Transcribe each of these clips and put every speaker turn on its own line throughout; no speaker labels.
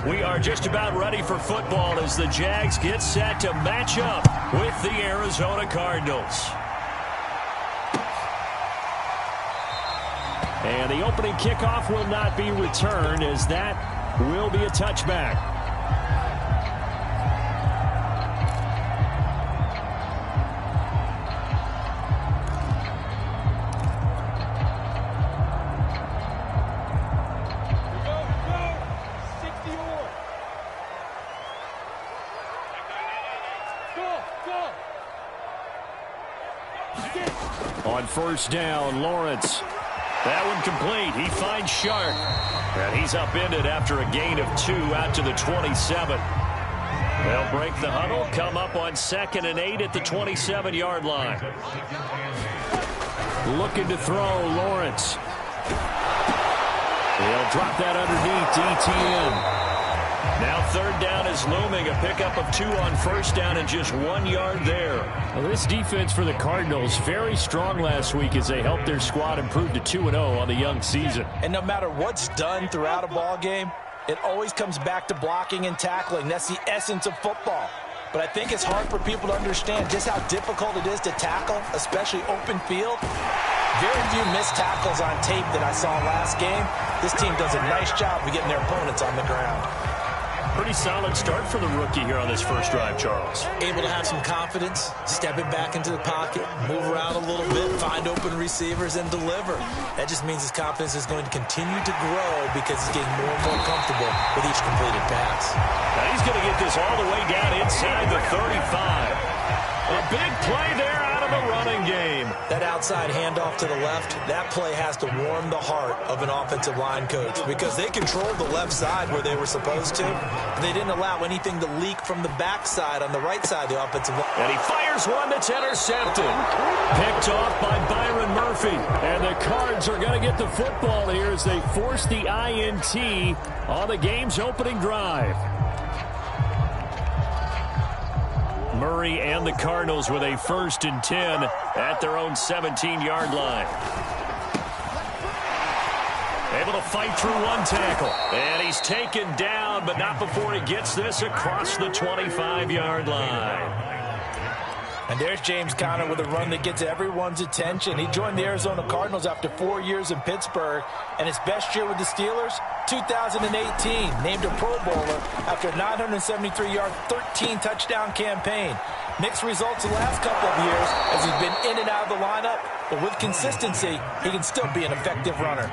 We are just about ready for football as the Jags get set to match up with the Arizona Cardinals. And the opening kickoff will not be returned, as that will be a touchback. On first down, Lawrence. That one complete. He finds Sharp. And he's upended after a gain of 2 out to the 27. They'll break the huddle, come up on 2nd and 8 at the 27-yard line. Looking to throw, Lawrence. He'll drop that underneath to ETN. Now 3rd down is looming. A pickup of 2 on first down and just 1 yard there.
Well, this defense for the Cardinals very strong last week as they helped their squad improve to 2-0 on the young season.
And no matter what's done throughout a ball game, it always comes back to blocking and tackling. That's the essence of football. But I think it's hard for people to understand just how difficult it is to tackle, especially open field. Very few missed tackles on tape that I saw last game. This team does a nice job of getting their opponents on the ground.
Pretty solid start for the rookie here on this first drive, Charles.
Able to have some confidence, step it back into the pocket, move around a little bit, find open receivers, and deliver. That just means his confidence is going to continue to grow because he's getting more and more comfortable with each completed pass.
Now he's going to get this all the way down inside the 35. A big play there out of the running game.
That outside handoff to the left, that play has to warm the heart of an offensive line coach because they controlled the left side where they were supposed to. But they didn't allow anything to leak from the backside on the right side of the offensive line.
And he fires one that's intercepted. Picked off by Byron Murphy.
And the Cards are going to get the football here as they force the INT on the game's opening drive.
Murray and the Cardinals with a 1st and 10 at their own 17-yard line. Able to fight through one tackle. And he's taken down, but not before he gets this across the 25-yard line.
And there's James Conner with a run that gets everyone's attention. He joined the Arizona Cardinals after 4 years in Pittsburgh, and his best year with the Steelers, 2018, named a Pro Bowler after a 973-yard, 13-touchdown campaign. Mixed results the last couple of years as he's been in and out of the lineup, but with consistency, he can still be an effective runner.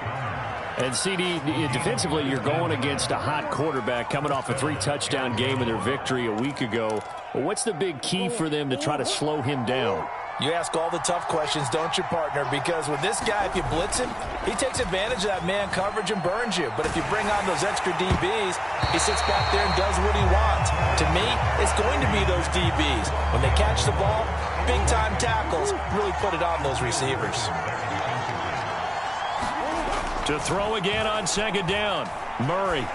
And CD, defensively, you're going against a hot quarterback coming off a 3-touchdown game in their victory a week ago. Well, what's the big key for them to try to slow him down?
You ask all the tough questions, don't you, partner? Because with this guy, if you blitz him, he takes advantage of that man coverage and burns you. But if you bring on those extra DBs, he sits back there and does what he wants. To me, it's going to be those DBs. When they catch the ball, big-time tackles really put it on those receivers.
To throw again on 2nd down, Murray.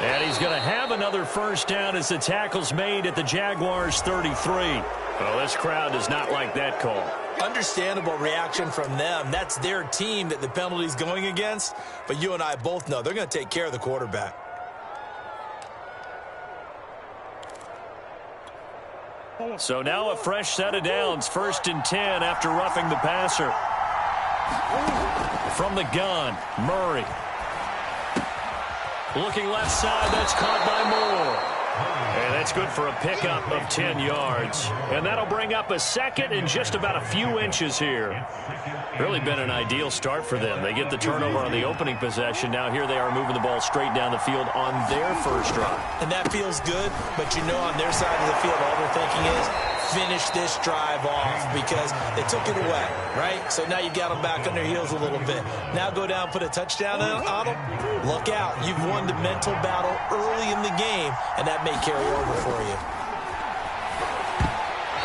And he's going to have another 1st down as the tackle's made at the Jaguars' 33. Well, this crowd does not like that call.
Understandable reaction from them. That's their team that the penalty's going against. But you and I both know they're going to take care of the quarterback.
So now a fresh set of downs, 1st and 10 after roughing the passer. From the gun, Murray. Looking left side, that's caught by Moore. And that's good for a pickup of 10 yards. And that'll bring up a 2nd and just about a few inches here. Really been an ideal start for them. They get the turnover on the opening possession. Now here they are moving the ball straight down the field on their first drive.
And that feels good, but you know on their side of the field all they're thinking is finish this drive off because they took it away, right? So now you got them back on their heels a little bit. Now go down, put a touchdown on them. Look out. You've won the mental battle early in the game, and that may carry over for you.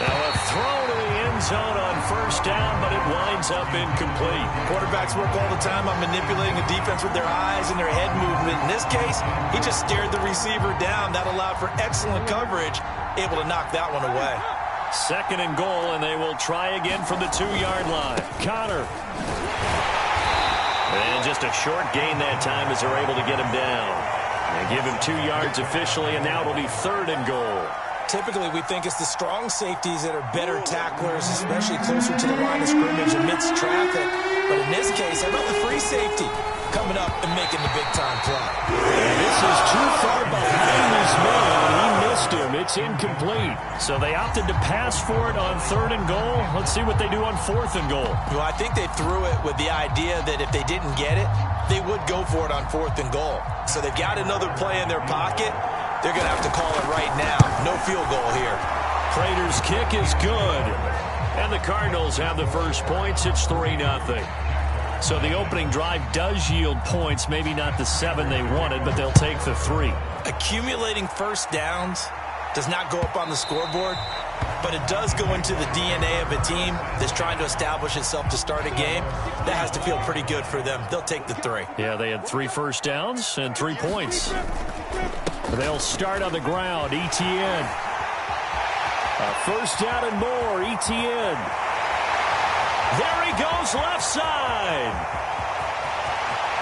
Now a throw to the end zone on 1st down, but it winds up incomplete.
Quarterbacks work all the time on manipulating a defense with their eyes and their head movement. In this case, he just stared the receiver down. That allowed for excellent coverage, able to knock that one away.
2nd and goal, and they will try again from the 2-yard line. Conner. And just a short gain that time as they're able to get him down. And give him 2 yards officially, and now it'll be 3rd and goal.
Typically, we think it's the strong safeties that are better tacklers, especially closer to the line of scrimmage amidst traffic. But in this case, how about the free safety coming up and making the big-time play?
And this is too far behind his man. He missed him. It's incomplete.
So they opted to pass for it on 3rd and goal. Let's see what they do on 4th and goal.
Well, I think they threw it with the idea that if they didn't get it, they would go for it on 4th and goal. So they've got another play in their pocket. They're going to have to call it right now. No field goal here.
Prater's kick is good. And the Cardinals have the first points. It's 3-0. So the opening drive does yield points. Maybe not the 7 they wanted, but they'll take the 3.
Accumulating first downs does not go up on the scoreboard, but it does go into the DNA of a team that's trying to establish itself to start a game. That has to feel pretty good for them. They'll take the 3.
Yeah, they had 3 first downs and 3 points. They'll start on the ground. ETN. First down and more. ETN. There he goes, left side.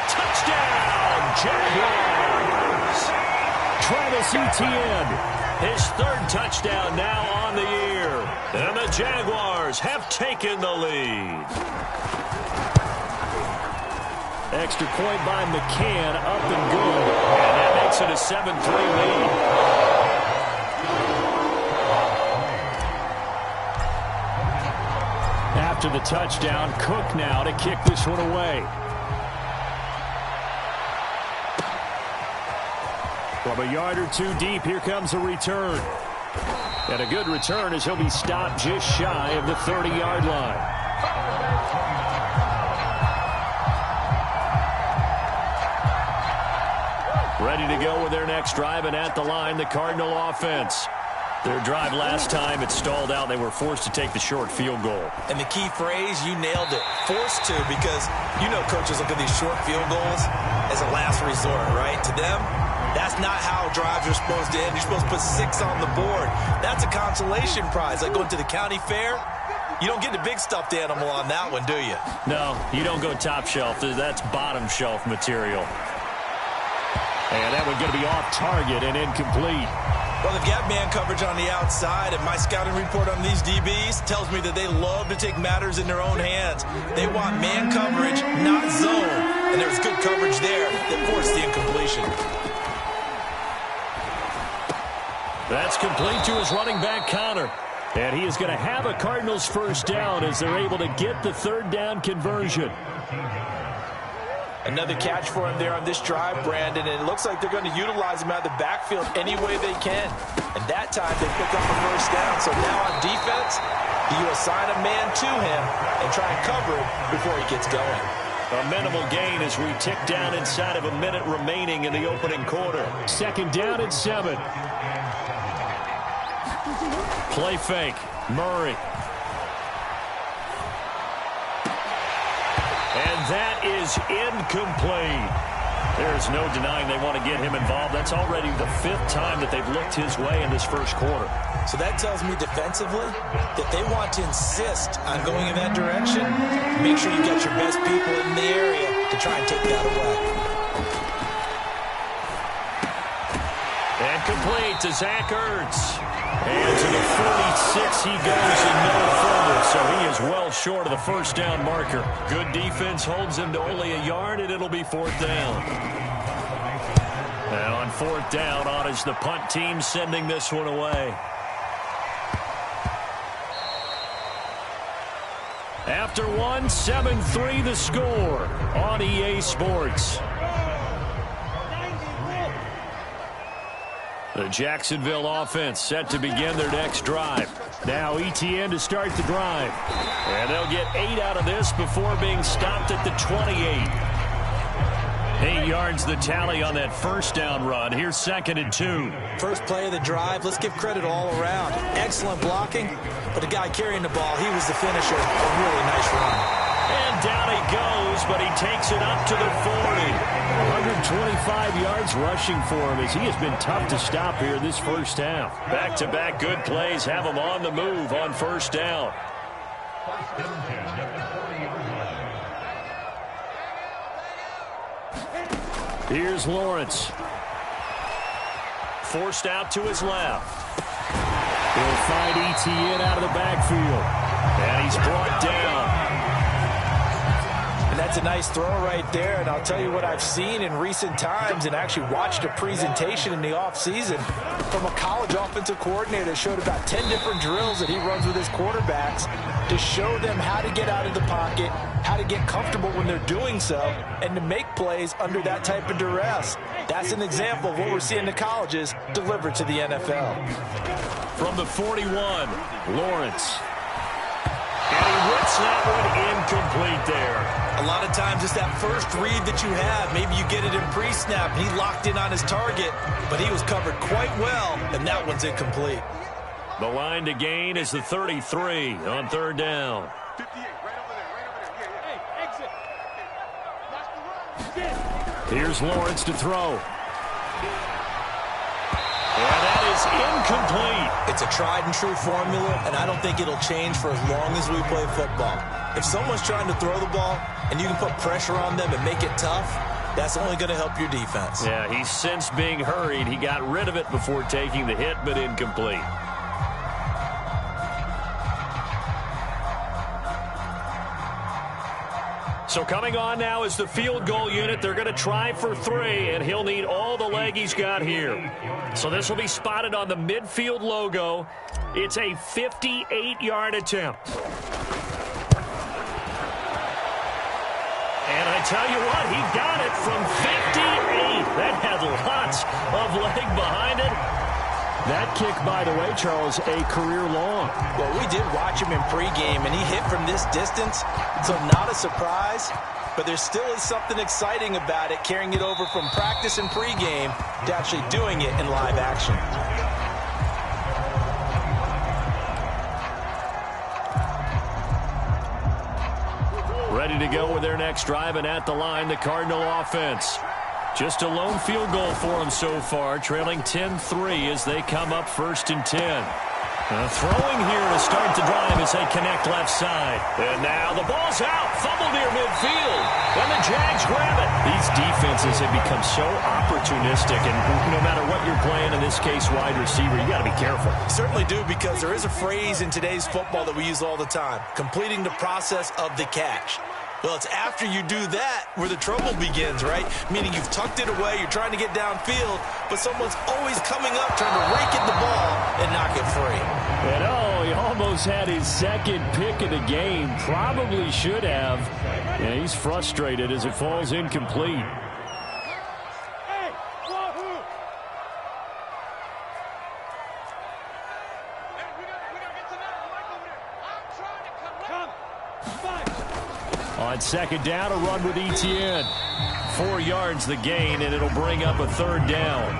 Touchdown, Jaguars. Travis Etienne, his 3rd touchdown now on the year. And the Jaguars have taken the lead. Extra point by McCann, up and good. And that makes it a 7-3 lead. After the touchdown, Cook now to kick this one away. From a yard or 2 deep, here comes a return. And a good return as he'll be stopped just shy of the 30-yard line. Ready to go with their next drive, and at the line, the Cardinal offense. Their drive last time, it stalled out. They were forced to take the short field goal.
And the key phrase, you nailed it, forced to, because you know coaches look at these short field goals as a last resort, right? To them, that's not how drives are supposed to end. You're supposed to put 6 on the board. That's a consolation prize, like going to the county fair. You don't get the big stuffed animal on that one, do you?
No, you don't go top shelf. That's bottom shelf material. And that one going to be off target and incomplete.
Well, they've got man coverage on the outside, and my scouting report on these DBs tells me that they love to take matters in their own hands. They want man coverage, not zone. And there's good coverage there that forced the incompletion.
That's complete to his running back, Connor. And he is going to have a Cardinals first down as they're able to get the 3rd down conversion.
Another catch for him there on this drive, Brandon, and it looks like they're going to utilize him out of the backfield any way they can. And that time they pick up a first down. So now on defense, you assign a man to him and try and cover it before he gets going.
A minimal gain as we tick down inside of a minute remaining in the opening quarter.
2nd down and 7.
Play fake. Murray. And that is incomplete. There's no denying they want to get him involved. That's already the 5th time that they've looked his way in this first quarter.
So that tells me defensively that they want to insist on going in that direction. Make sure you get your best people in the area to try and take that away.
And complete to Zach Ertz. And to the 46 he goes and no further. So he is well short of the first down marker. Good defense holds him to only a yard, and it'll be 4th down. And on 4th down, on is the punt team sending this one away. After 1, 7-3 the score on EA Sports. The Jacksonville offense set to begin their next drive. Now ETN to start the drive. And they'll get 8 out of this before being stopped at the 28. 8 yards the tally on that first down run. Here's 2nd and 2.
First play of the drive. Let's give credit all around. Excellent blocking, but the guy carrying the ball, he was the finisher. A really nice run.
And down he goes, but he takes it up to the 40.
125 yards rushing for him as he has been tough to stop here this first half.
Back-to-back good plays have him on the move on first down.
Here's Lawrence.
forced out to his left.
He'll find Etienne out of the backfield.
And he's brought down.
And that's a nice throw right there. And I'll tell you what I've seen in recent times and actually watched a presentation in the offseason from a college offensive coordinator that showed about 10 different drills that he runs with his quarterbacks to show them how to get out of the pocket, how to get comfortable when they're doing so, and to make plays under that type of duress. That's an example of what we're seeing in the colleges delivered to the NFL.
From the 41, Lawrence. And he rips that one incomplete there.
A lot of times it's that first read that you have. Maybe you get it in pre-snap. He locked in on his target, but he was covered quite well, and that one's incomplete.
The line to gain is the 33 on third down.
58, right over there. Hey, exit.
Here's Lawrence to throw.
And that is incomplete.
It's a tried and true formula, and I don't think it'll change for as long as we play football. If someone's trying to throw the ball and you can put pressure on them and make it tough, that's only going to help your defense.
Yeah, he's since being hurried. He got rid of it before taking the hit, but incomplete. So coming on now is the field goal unit. They're going to try for 3, and he'll need all the leg he's got here. So this will be spotted on the midfield logo. It's a 58-yard attempt. And I tell you what, he got it from 58. That had lots of leg behind it.
That kick, by the way, Charles, a career long.
Well, we did watch him in pregame, and he hit from this distance, so not a surprise. But there still is something exciting about it, carrying it over from practice and pregame to actually doing it in live action.
Ready to go with their next drive, and at the line, the Cardinal offense. Just a lone field goal for them so far, trailing 10-3 as they come up 1st and 10. Throwing here to start the drive as they connect left side. And now the ball's out, fumbled near midfield, and the Jags grab it. These defenses have become so opportunistic, and no matter what you're playing, in this case wide receiver, you got to be careful.
Certainly do, because there is a phrase in today's football that we use all the time, completing the process of the catch. Well, it's after you do that where the trouble begins, right? Meaning you've tucked it away, you're trying to get downfield, but someone's always coming up trying to rake at the ball and knock it free.
And oh, he almost had his second pick of the game. Probably should have. And he's frustrated as it falls incomplete. On second down, a run with Etienne.
4 yards the gain, and it'll bring up a 3rd down.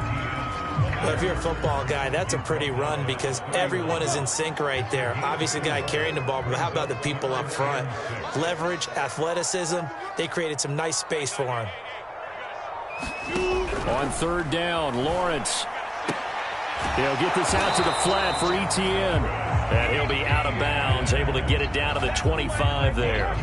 Well, if you're a football guy, that's a pretty run because everyone is in sync right there. Obviously, the guy carrying the ball, but how about the people up front? Leverage, athleticism, they created some nice space for him.
On 3rd down, Lawrence. He'll get this out to the flat for Etienne.
And he'll be out of bounds, able to get it down to the 25 there.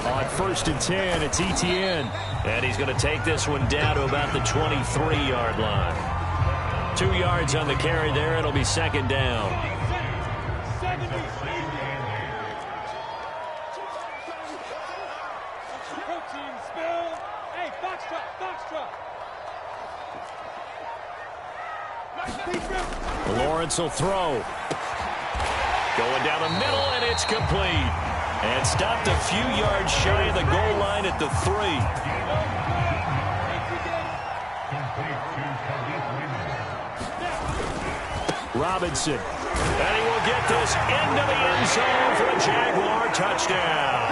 On 1st and 10, it's Etienne.
And he's going to take this one down to about the 23-yard line. 2 yards on the carry there. It'll be 2nd down.
Lawrence will throw.
Going down the middle, and it's complete. And stopped a few yards shy of the goal line at the 3.
Robinson.
And he will get this into the end zone for a Jaguar touchdown.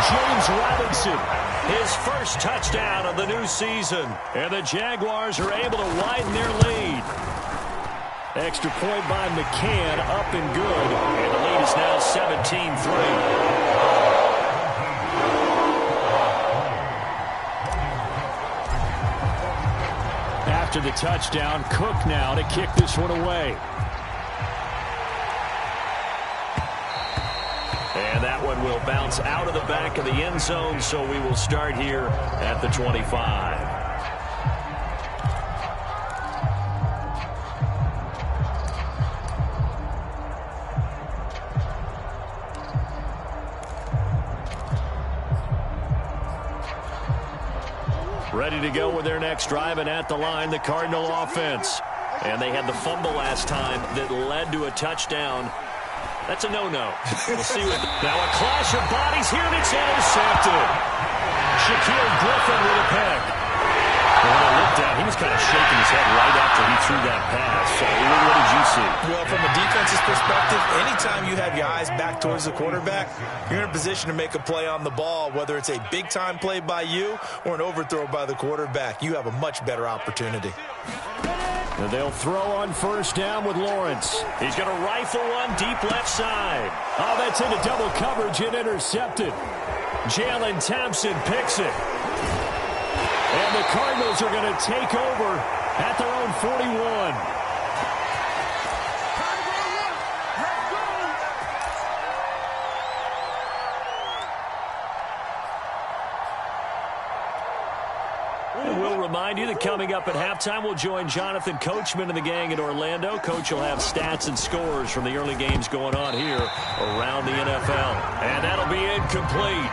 James Robinson.
His first touchdown of the new season. And the Jaguars are able to widen their lead.
Extra point by McCann, up and good.
And the lead is now 17-3.
After the touchdown, Cook now to kick this one away.
And that throw and will bounce out of the back of the end zone, so we will start here at the 25. Ready to go with their next drive, and at the line, the Cardinal offense. And they had the fumble last time that led to a touchdown. That's a no-no. We'll see what... Now a clash of bodies here, and it's intercepted. Shaquille Griffin with a pick. When I looked down, he was kind of shaking his head right after he threw that pass. So what did you see?
Well, from a defense's perspective, anytime you have your eyes back towards the quarterback, you're in a position to make a play on the ball, whether it's a big-time play by you or an overthrow by the quarterback. You have a much better opportunity.
And they'll throw on first down with Lawrence.
He's going to rifle one deep left side.
Oh, that's into double coverage and intercepted.
Jalen Thompson picks it.
And the Cardinals are going to take over at their own 41.
And we'll remind you that coming up at halftime, we'll join Jonathan Coachman and the gang in Orlando. Coach will have stats and scores from the early games going on here around the NFL. And that'll be incomplete.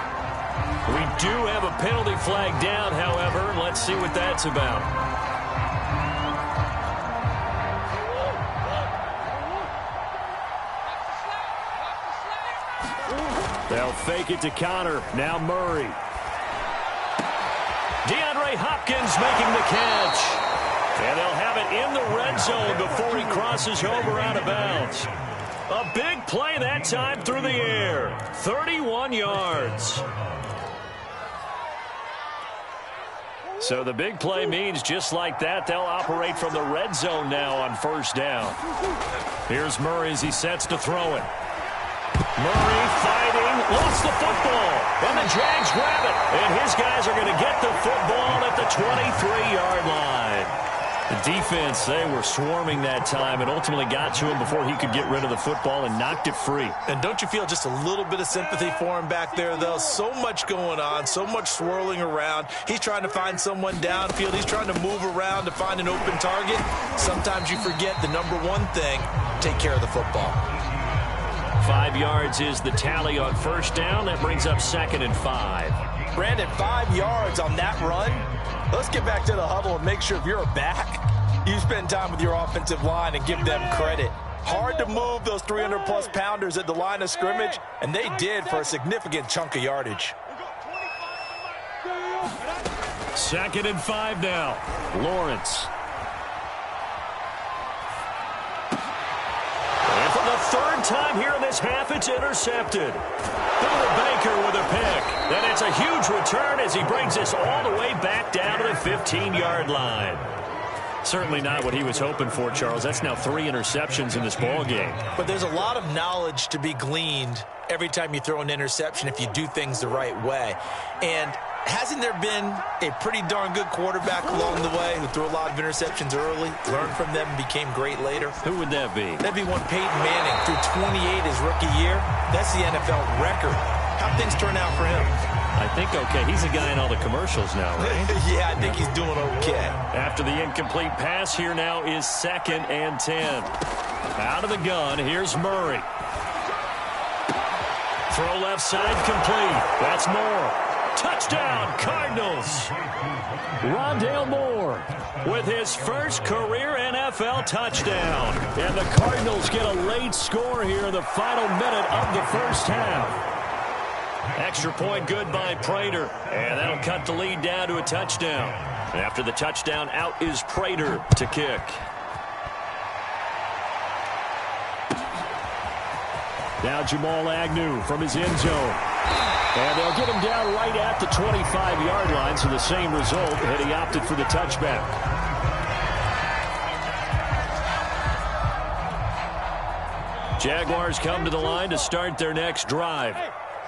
We do have a penalty flag down, however. Let's see what that's about.
They'll fake it to Connor. Now Murray.
DeAndre Hopkins making the catch. And they'll have it in the red zone before he crosses over out of bounds. A big play that time through the air. 31 yards. So the big play means just like that, they'll operate from the red zone now on first down. Here's Murray as he sets to throw it. Murray fighting, lost the football, and the Jags grab it. And his guys are going to get the football at the 23-yard line. The defense, they were swarming that time and ultimately got to him before he could get rid of the football and knocked it free.
And don't you feel just a little bit of sympathy for him back there, though? So much going on, so much swirling around. He's trying to find someone downfield. He's trying to move around to find an open target. Sometimes you forget the number one thing, take care of the football.
5 yards is the tally on first down. That brings up 2nd and 5.
Brandon, 5 yards on that run. Let's get back to the huddle and make sure if you're back, you spend time with your offensive line and give them credit. Hard to move those 300-plus pounders at the line of scrimmage, and they did for a significant chunk of yardage.
2nd and 5 now. Lawrence.
And for the third time here in this half, it's intercepted. Baker with a pick. And it's a huge return as he brings this all the way back down to the 15-yard line. Certainly not what he was hoping for, Charles. That's now 3 interceptions in this ball game.
But there's a lot of knowledge to be gleaned every time you throw an interception if you do things the right way. And hasn't there been a pretty darn good quarterback along the way who threw a lot of interceptions early, learned from them, and became great later?
Who would that be?
That'd be one Peyton Manning, threw 28 his rookie year. That's the NFL record. How'd things turn out for him?
I think okay. He's a guy in all the commercials now, right?
Yeah, I think he's doing okay.
After the incomplete pass, here now is 2nd and 10. Out of the gun, here's Murray. Throw left side complete. That's Moore. Touchdown, Cardinals.
Rondale Moore
with his first career NFL touchdown.
And the Cardinals get a late score here in the final minute of the first half.
Extra point good by Prater. And that'll cut the lead down to a touchdown. After the touchdown, out is Prater to kick.
Now Jamal Agnew from his end zone. And they'll get him down right at the 25-yard line, so the same result, and he opted for the touchback.
Jaguars come to the line to start their next drive.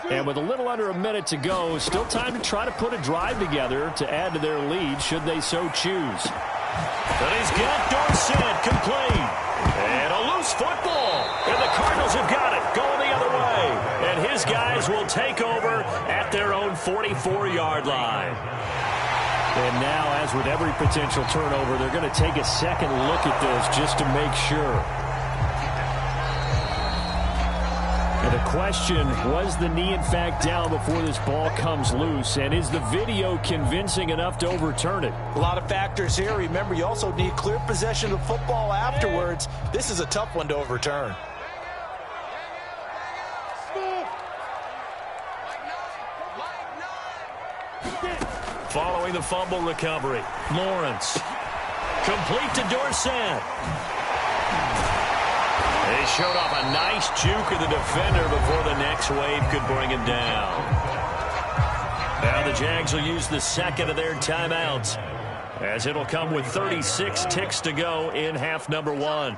And with a little under a minute to go, still time to try to put a drive together to add to their lead should they so choose.
But he's got Dorsett complete. And a loose football. And the Cardinals have got it going the other way. And his guys Jags will take over at their own 44-yard line.
And now, as with every potential turnover, they're going to take a second look at this just to make sure. And the question, was the knee in fact down before this ball comes loose? And is the video convincing enough to overturn it?
A lot of factors here. Remember, you also need clear possession of football afterwards. This is a tough one to overturn.
Following the fumble recovery, Lawrence. Complete to Dorsett. They showed off a nice juke of the defender before the next wave could bring him down. Now the Jags will use the second of their timeouts, as it'll come with 36 ticks to go in half number one.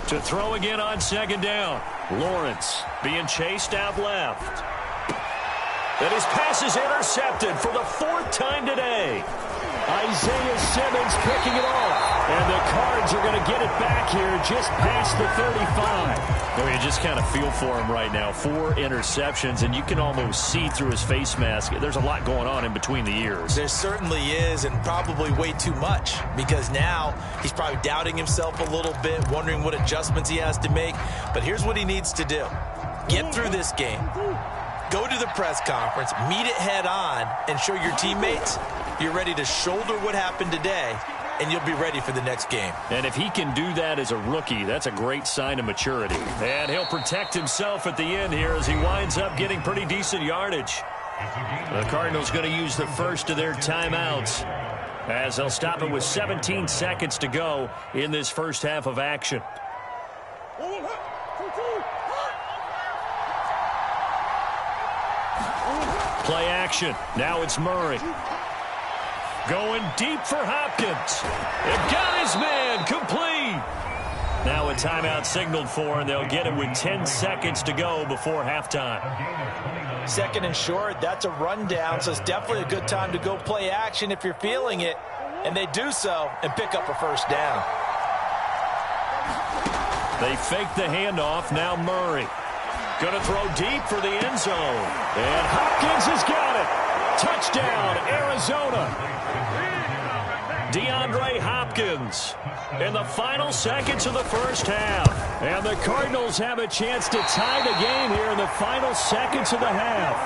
To throw again on second down. Lawrence being chased out left. And his pass is intercepted for the fourth time today.
Isaiah Simmons picking it off. And the Cards are going to get it back here just past the 35.
Well, you just kind of feel for him right now. 4 interceptions, and you can almost see through his face mask. There's a lot going on in between the ears.
There certainly is, and probably way too much, because now he's probably doubting himself a little bit, wondering what adjustments he has to make. But here's what he needs to do. Get through this game. Go to the press conference, meet it head on, and show your teammates you're ready to shoulder what happened today, and you'll be ready for the next game.
And if he can do that as a rookie, that's a great sign of maturity. And he'll protect himself at the end here as he winds up getting pretty decent yardage. The Cardinals going to use the first of their timeouts, as they'll stop it with 17 seconds to go in this first half of action. Play action. Now it's Murray. Going deep for Hopkins. It got his man complete. Now a timeout signaled for, and they'll get it with 10 seconds to go before halftime.
Second and short, that's a rundown, so it's definitely a good time to go play action if you're feeling it. And they do so and pick up a first down.
They fake the handoff. Now Murray. Going to throw deep for the end zone. And Hopkins has got it. Touchdown, Arizona. DeAndre Hopkins in the final seconds of the first half. And the Cardinals have a chance to tie the game here in the final seconds of the half.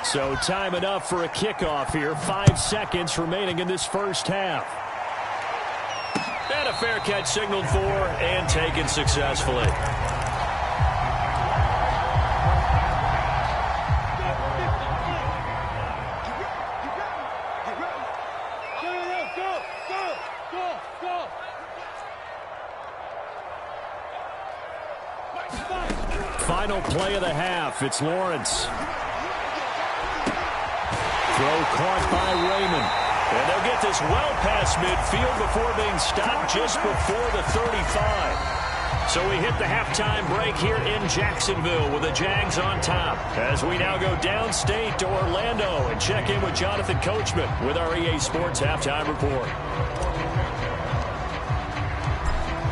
So time enough for a kickoff here. 5 seconds remaining in this first half. And a fair catch signaled for and taken successfully. Final play of the half. It's Lawrence. Throw caught by Raymond. And they'll get this well past midfield before being stopped just before the 35. So we hit the halftime break here in Jacksonville with the Jags on top, as we now go downstate to Orlando and check in with Jonathan Coachman with our EA Sports Halftime Report.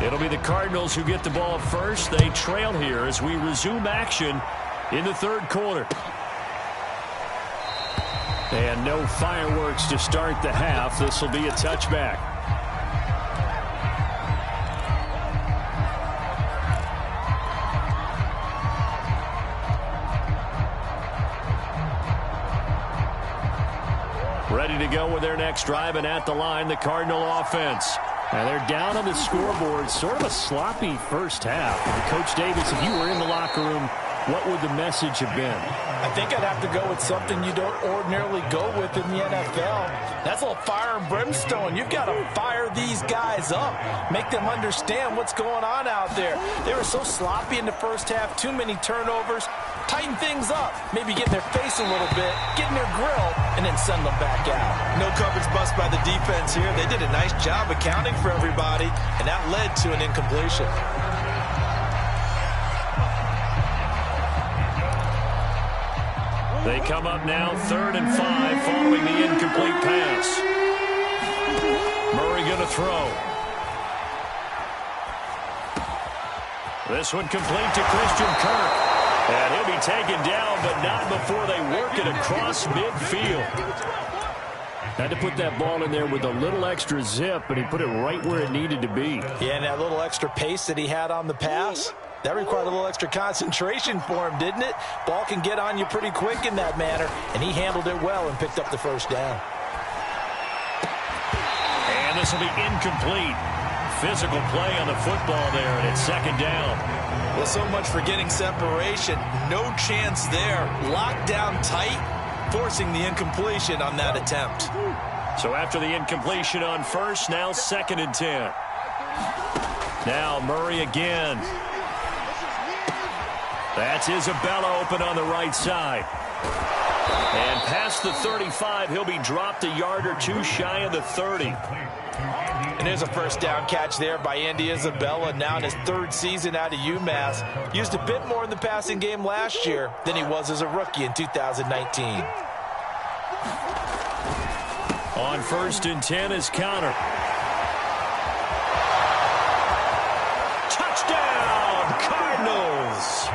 It'll be the Cardinals who get the ball first. They trail here as we resume action in the third quarter. And no fireworks to start the half. This will be a touchback. Ready to go with their next drive, and at the line, the Cardinal offense. And they're down on the scoreboard. Sort of a sloppy first half. And Coach Davis, if you were in the locker room, what would the message have been?
I think I'd have to go with something you don't ordinarily go with in the NFL. That's a little fire and brimstone. You've got to fire these guys up. Make them understand what's going on out there. They were so sloppy in the first half. Too many turnovers. Tighten things up. Maybe get in their face a little bit. Get in their grill. And then send them back out. No coverage bust by the defense here. They did a nice job accounting for everybody. And that led to an incompletion.
They come up now 3rd and 5 following the incomplete pass. Murray going to throw. This one complete to Christian Kirk. And he'll be taken down, but not before they work it across midfield.
Had to put that ball in there with a little extra zip, but he put it right where it needed to be.
Yeah, and that little extra pace that he had on the pass, that required a little extra concentration for him, didn't it? Ball can get on you pretty quick in that manner, and he handled it well and picked up the first down.
And this will be incomplete. Physical play on the football there, and it's second down.
Well, so much for getting separation. No chance there. Locked down tight, forcing the incompletion on that attempt.
So after the incompletion on first, now 2nd and 10. Now Murray again. That's Isabella open on the right side. And past the 35, he'll be dropped a yard or two shy of the 30.
And there's a first down catch there by Andy Isabella, now in his 3rd season out of UMass. Used a bit more in the passing game last year than he was as a rookie in 2019.
On 1st and 10 is Connor. Touchdown, Cardinals!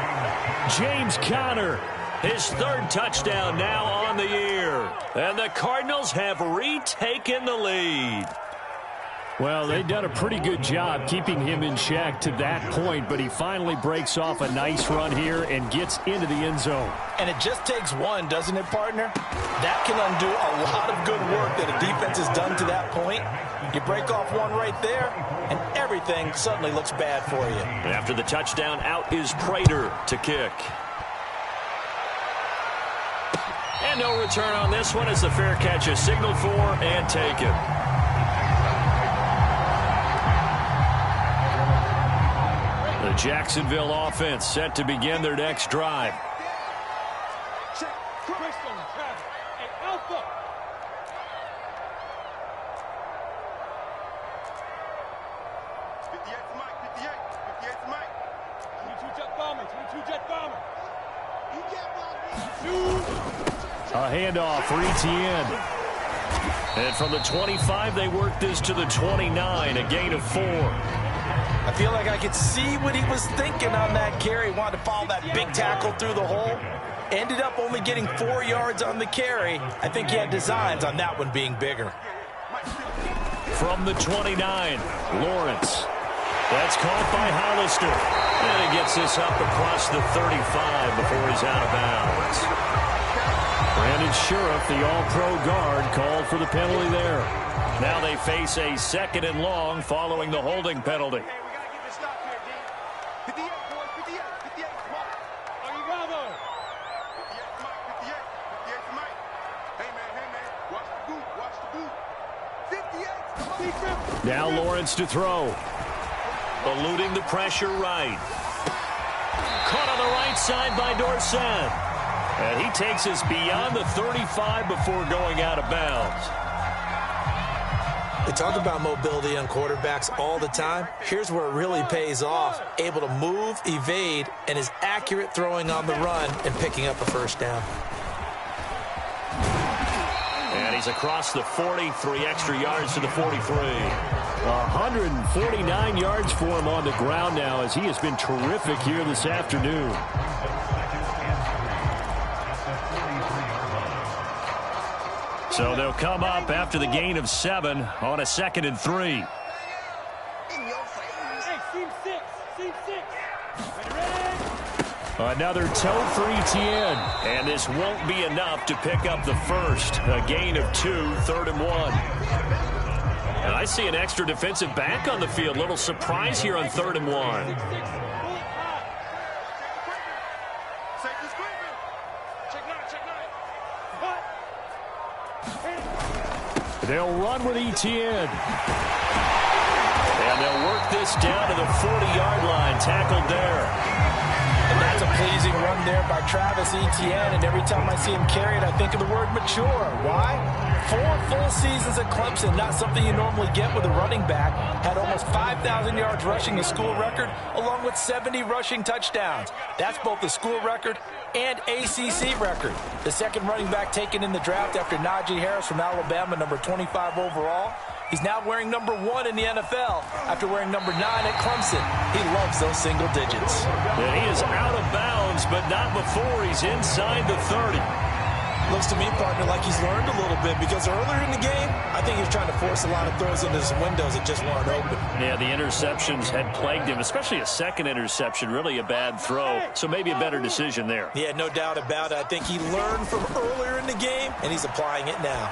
James Conner, his 3rd touchdown now on the year. And the Cardinals have retaken the lead.
Well, they've done a pretty good job keeping him in check to that point, but he finally breaks off a nice run here and gets into the end zone.
And it just takes one, doesn't it, partner? That can undo a lot of good work that a defense has done to that point. You break off one right there, and everything suddenly looks bad for you.
And after the touchdown, out is Prater to kick. And no return on this one as the fair catch is signaled for and taken. The Jacksonville offense set to begin their next drive.
A handoff for Etienne.
And from the 25, they work this to the 29, a gain of 4.
I feel like I could see what he was thinking on that carry. Wanted to follow that big tackle through the hole. Ended up only getting 4 yards on the carry. I think he had designs on that one being bigger.
From the 29, Lawrence. That's caught by Hollister. And he gets this up across the 35 before he's out of bounds.
Brandon Sheriff, the all-pro guard, called for the penalty there.
Now they face a 2nd and long following the holding penalty.
Now Lawrence to throw.
Eluding the pressure right. Caught on the right side by Dorsett. And he takes us beyond the 35 before going out of bounds.
They talk about mobility on quarterbacks all the time. Here's where it really pays off. Able to move, evade, and is accurate throwing on the run and picking up a first down.
And he's across the 40, 3 extra yards to the 43.
149 yards for him on the ground now as he has been terrific here this afternoon.
So they'll come up after the gain of 7 on a 2nd and 3.
Another toe for Etienne.
And this won't be enough to pick up the first. A gain of 2, 3rd and 1. And I see an extra defensive back on the field. Little surprise here on 3rd and 1.
They'll run with Etienne.
And they'll work this down to the 40-yard line. Tackled there.
And that's a pleasing run there by Travis Etienne. And every time I see him carry it, I think of the word mature. Why? 4 full seasons at Clemson, not something you normally get with a running back. Had almost 5,000 yards rushing, the school record, along with 70 rushing touchdowns. That's both the school record and ACC record. The second running back taken in the draft after Najee Harris from Alabama, number 25 overall. He's now wearing number 1 in the NFL after wearing number 9 at Clemson. He loves those single digits.
And he is out of bounds, but not before he's inside the 30.
Looks to me, partner, like he's learned a little bit because earlier in the game, I think he was trying to force a lot of throws into some windows that just weren't open.
Yeah, the interceptions had plagued him, especially a second interception, really a bad throw. So maybe a better decision there.
Yeah, no doubt about it. I think he learned from earlier in the game, and he's applying it now.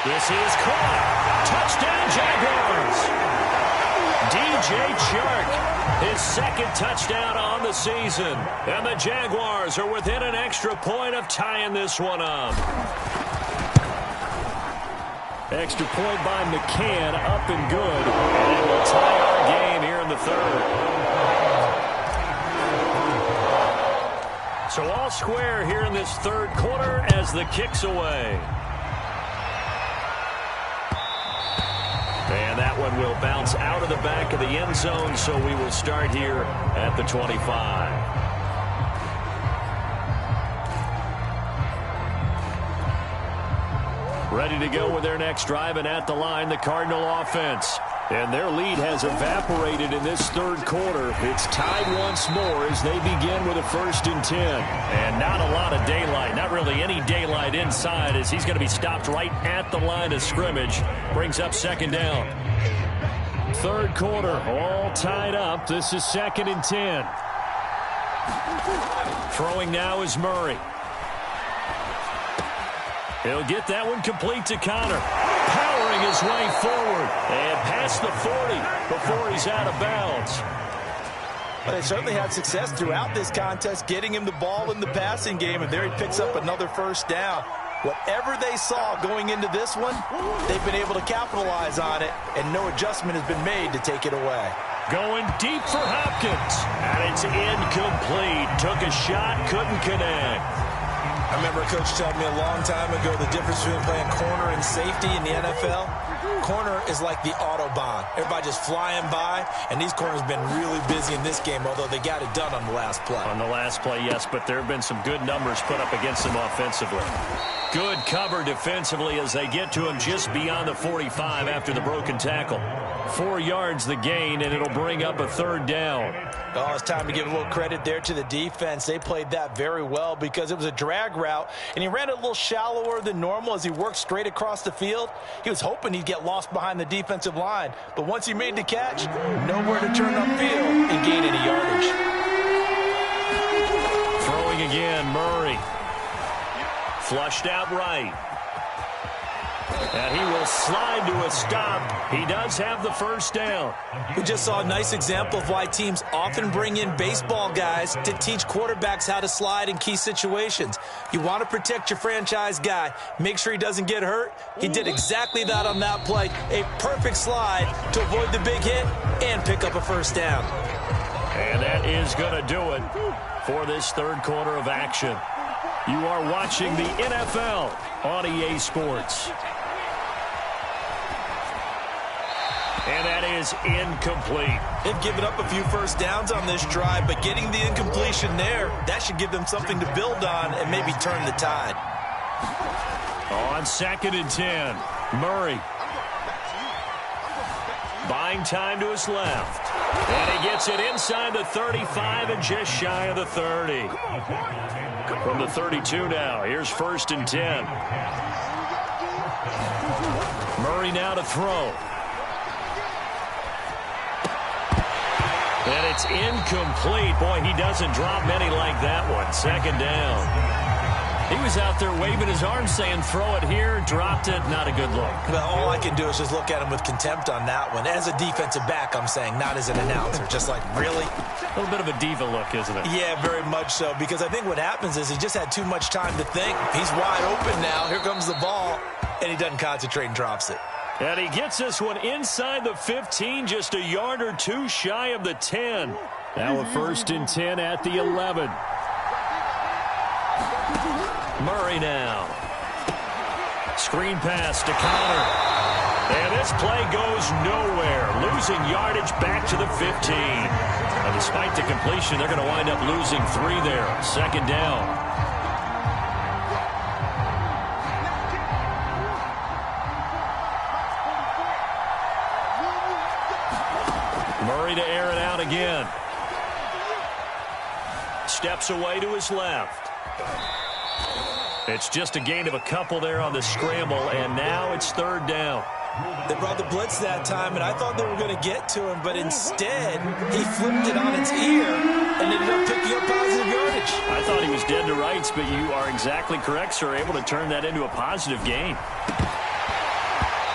This is caught. Touchdown, Jaguars. DJ Chark, his second touchdown on the season. And the Jaguars are within an extra point of tying this one up. Extra point by McCann, up and good. And we'll tie our game here in the third. So all square here in this third quarter as the kick's away. And that one will bounce out of the back of the end zone, so we will start here at the 25. Ready to go with their next drive, and at the line, the Cardinal offense. And their lead has evaporated in this third quarter. It's tied once more as they begin with a 1st and 10. And not a lot of daylight, not really any daylight inside, as he's going to be stopped right at the line of scrimmage. Brings up 2nd down. Third quarter, all tied up. This is 2nd and 10. Throwing now is Murray. He'll get that one complete to Connor. Powering his way forward and past the 40 before he's out of bounds.
But they certainly had success throughout this contest, getting him the ball in the passing game, and there he picks up another 1st down. Whatever they saw going into this one, they've been able to capitalize on it, and no adjustment has been made to take it away.
Going deep for Hopkins, and it's incomplete. Took a shot, couldn't connect.
I remember a coach telling me a long time ago the difference between playing corner and safety in the NFL. Corner is like the Autobahn. Everybody just flying by, and these corners have been really busy in this game, although they got it done on the last play.
On the last play, yes, but there have been some good numbers put up against them offensively. Good cover defensively as they get to him just beyond the 45 after the broken tackle. 4 yards the gain, and it'll bring up a 3rd down.
Oh, it's time to give a little credit there to the defense. They played that very well because it was a drag route, and he ran it a little shallower than normal as he worked straight across the field. He was hoping he'd get lost behind the defensive line, but once he made the catch, nowhere to turn upfield and gain any yardage.
Throwing again, Murray. Flushed out right. And he will slide to a stop. He does have the 1st down.
We just saw a nice example of why teams often bring in baseball guys to teach quarterbacks how to slide in key situations. You want to protect your franchise guy. Make sure he doesn't get hurt. He did exactly that on that play. A perfect slide to avoid the big hit and pick up a 1st down.
And that is going to do it for this third quarter of action. You are watching the NFL on EA Sports. And that is incomplete.
They've given up a few 1st downs on this drive, but getting the incompletion there, that should give them something to build on and maybe turn the tide.
On 2nd and 10, Murray. Buying time to his left. And he gets it inside the 35 and just shy of the 30. From the 32 now, here's 1st and 10. Murray now to throw. And it's incomplete. Boy, he doesn't drop many like that one. 2nd down. He was out there waving his arms saying, throw it here, dropped it, not a good look.
Well, all I can do is just look at him with contempt on that one. As a defensive back, I'm saying, not as an announcer. Just like, really?
A little bit of a diva look, isn't it?
Yeah, very much so, because I think what happens is he just had too much time to think. He's wide open now. Here comes the ball, and he doesn't concentrate and drops it.
And he gets this one inside the 15, just a yard or two shy of the 10. Now a 1st and 10 at the 11. Murray now. Screen pass to Connor. And this play goes nowhere. Losing yardage back to the 15. And despite the completion, they're going to wind up losing 3 there. 2nd down. Murray to air it out again. Steps away to his left. It's just a gain of a couple there on the scramble, and now it's third down.
They brought the blitz that time, and I thought they were going to get to him, but instead he flipped it on its ear and ended up picking up positive yardage.
I thought he was dead to rights, but you are exactly correct, sir. Able to turn that into a positive gain.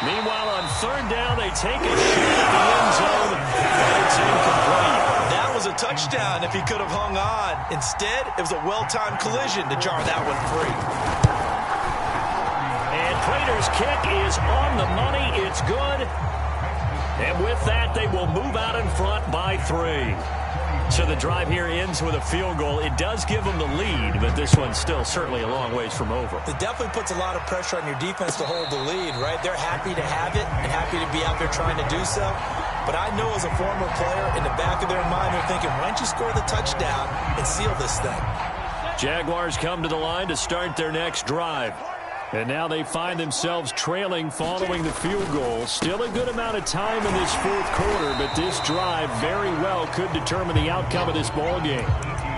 Meanwhile, on third down, they take a shot at the end zone, and it's incomplete.
That was a touchdown if he could have hung on. Instead, it was a well-timed collision to jar that one free.
And Prater's kick is on the money. It's good. And with that, they will move out in front by 3. So the drive here ends with a field goal. It does give them the lead, but this one's still certainly a long ways from over.
It definitely puts a lot of pressure on your defense to hold the lead, right? They're happy to have it and happy to be out there trying to do so. But I know as a former player, in the back of their mind, they're thinking, why don't you score the touchdown and seal this thing?
Jaguars come to the line to start their next drive. And now they find themselves trailing following the field goal. Still a good amount of time in this fourth quarter, but this drive very well could determine the outcome of this ball game.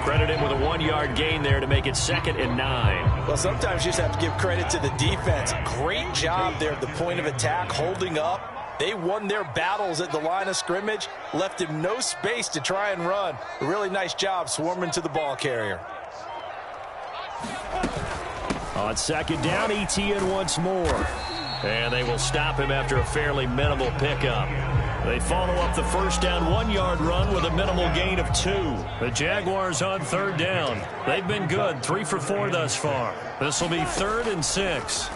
Credit him with a 1-yard gain there to make it 2nd and 9.
Well, sometimes you just have to give credit to the defense. Great job there at the point of attack, holding up. They won their battles at the line of scrimmage, left him no space to try and run. A really nice job swarming to the ball carrier.
On second down, Etienne once more. And they will stop him after a fairly minimal pickup. They follow up the first down 1-yard run with a minimal gain of 2. The Jaguars on third down. They've been good, 3 for 4 thus far. This will be 3rd and 6.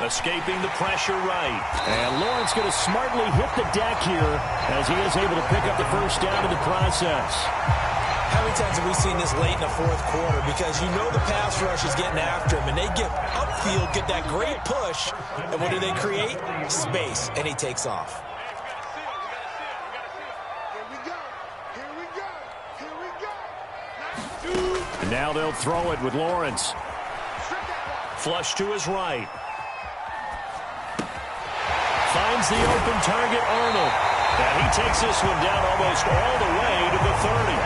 Escaping the pressure right.
And Lawrence going to smartly hit the deck here as he is able to pick up the first down in the process.
How many times have we seen this late in the fourth quarter? Because you know the pass rush is getting after him, and they get upfield, get that great push, and what do they create? Space, and he takes off.
And now they'll throw it with Lawrence.
Flush to his right. Finds the open target, Arnold. And he takes this one down almost all the way to the 30.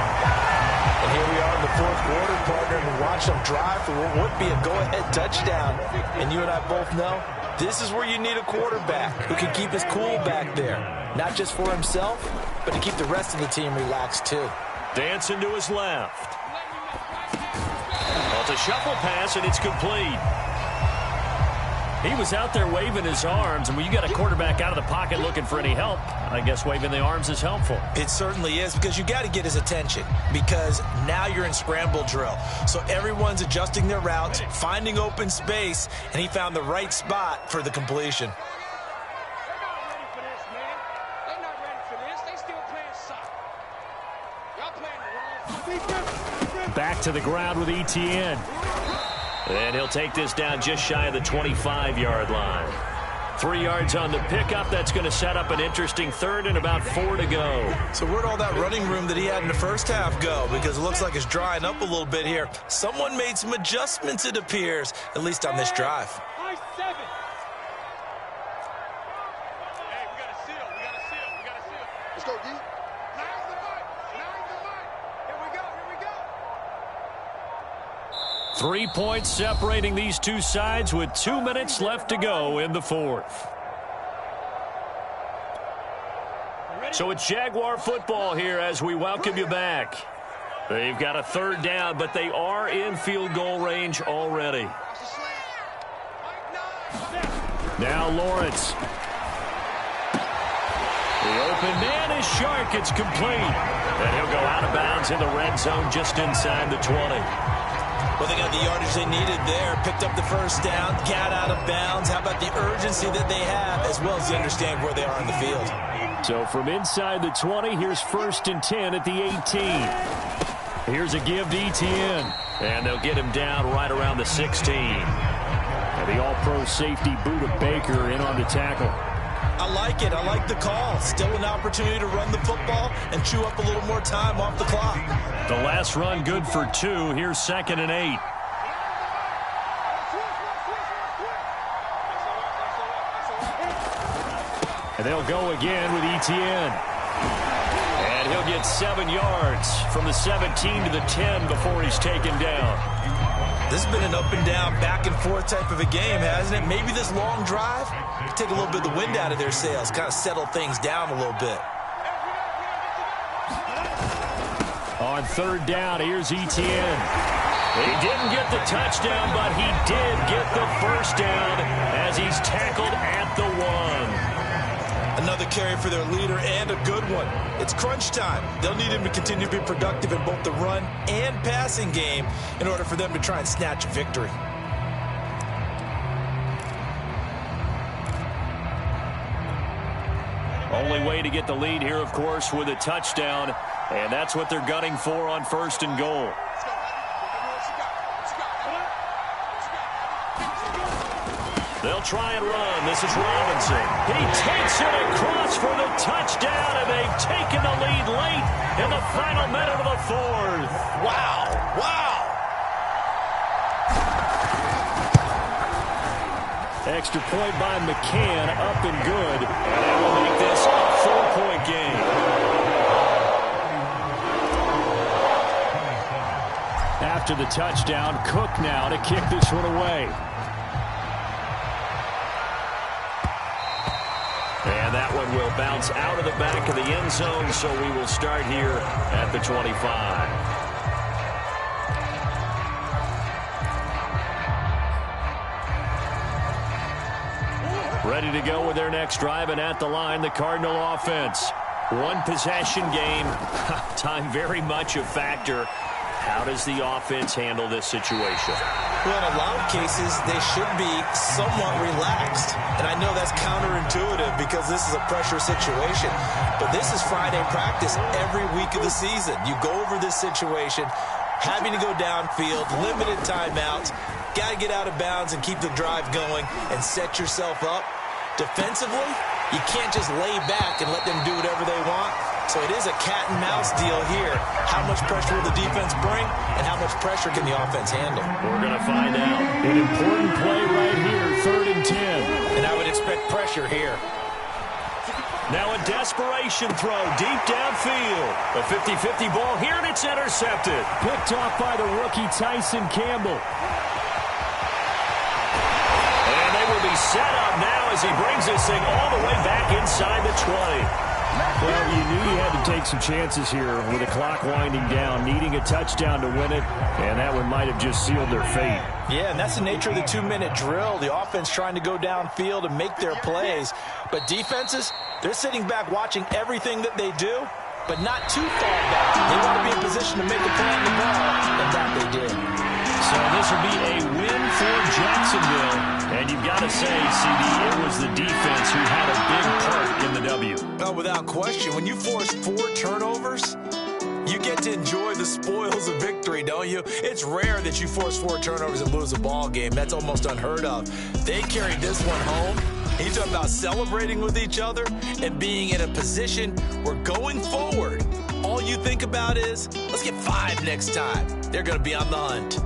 And here we are in the fourth quarter, partner, and watch them drive for what would be a go-ahead touchdown. And you and I both know this is where you need a quarterback who can keep his cool back there. Not just for himself, but to keep the rest of the team relaxed too.
Dancing to his left. Well, it's a shuffle pass, and it's complete. He was out there waving his arms, and when you got a quarterback out of the pocket looking for any help, I guess waving the arms is helpful.
It certainly is, because you got to get his attention, because now you're in scramble drill. So everyone's adjusting their routes, finding open space, and he found the right spot for the completion.
Back to the ground with Etienne.
And he'll take this down just shy of the 25-yard line. 3 yards on the pickup. That's going to set up an interesting 3rd and about 4 to go.
So where'd all that running room that he had in the first half go? Because it looks like it's drying up a little bit here. Someone made some adjustments, it appears, at least on this drive.
Hey, we got to seal. Let's go, D. Now's the fight. Here we go.
3 points separating these two sides with 2 minutes left to go in the fourth. So it's Jaguar football here as we welcome you back. They've got a 3rd down, but they are in field goal range already.
Now Lawrence.
The open man is Shark. It's complete. And he'll go out of bounds in the red zone just inside the 20.
Well, they got the yardage they needed there. Picked up the first down, got out of bounds. How about the urgency that they have, as well as they understand where they are in the field?
So from inside the 20, here's 1st and 10 at the 18. Here's a give to Etienne.
And they'll get him down right around the 16.
And the all-pro safety Buda Baker in on the tackle.
I like it. I like the call. Still an opportunity to run the football and chew up a little more time off the clock.
The last run good for 2. Here's 2nd and 8.
And they'll go again with Etienne.
And he'll get 7 yards from the 17 to the 10 before he's taken down.
This has been an up-and-down, back-and-forth type of a game, hasn't it? Maybe this long drive could take a little bit of the wind out of their sails, kind of settle things down a little bit.
On third down, here's Etienne.
He didn't get the touchdown, but he did get the first down as he's tackled at the 1.
Another carry for their leader and a good one. It's crunch time. They'll need him to continue to be productive in both the run and passing game in order for them to try and snatch a victory.
Only way to get the lead here, of course, with a touchdown, and that's what they're gunning for on 1st and goal. They'll try and run. This is Robinson. He takes it across for the touchdown, and they've taken the lead late in the final minute of the 4th.
Wow. Wow.
Extra point by McCann, up and good.
And that will make this a 4-point game.
After the touchdown, Cook now to kick this one away.
And that one will bounce out of the back of the end zone, so we will start here at the 25. Ready to go with their next drive, and at the line, the Cardinal offense. One possession game. Time very much a factor. How does the offense handle this situation?
Well, in a lot of cases, they should be somewhat relaxed. And I know that's counterintuitive because this is a pressure situation. But this is Friday practice every week of the season. You go over this situation, having to go downfield, limited timeouts, got to get out of bounds and keep the drive going and set yourself up. Defensively, you can't just lay back and let them do whatever they want. So it is a cat-and-mouse deal here. How much pressure will the defense bring, and how much pressure can the offense handle?
We're going to find out.
An important play right here, 3rd and 10.
And I would expect pressure here.
Now a desperation throw deep downfield. A 50-50 ball here, and it's intercepted.
Picked off by the rookie Tyson Campbell.
And they will be set up now as he brings this thing all the way back inside the 20.
Well, you knew you had to take some chances here with the clock winding down, needing a touchdown to win it, and that one might have just sealed their fate.
Yeah, and that's the nature of the 2-minute drill. The offense trying to go downfield and make their plays. But defenses, they're sitting back watching everything that they do, but not too far back. They want to be in position to make a play on the ball, and that they did.
So this will be a win for Jacksonville. And you've got to say, CD, it was the defense who had a big part in the W.
Oh, without question. When you force 4 turnovers, you get to enjoy the spoils of victory, don't you? It's rare that you force 4 turnovers and lose a ball game. That's almost unheard of. They carried this one home. You talk about celebrating with each other and being in a position where going forward, all you think about is, let's get 5 next time. They're going to be on the hunt.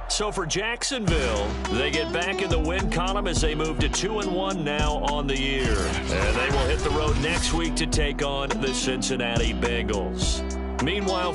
So for Jacksonville, they get back in the win column as they move to 2-1 now on the year. And they will hit the road next week to take on the Cincinnati Bengals. Meanwhile,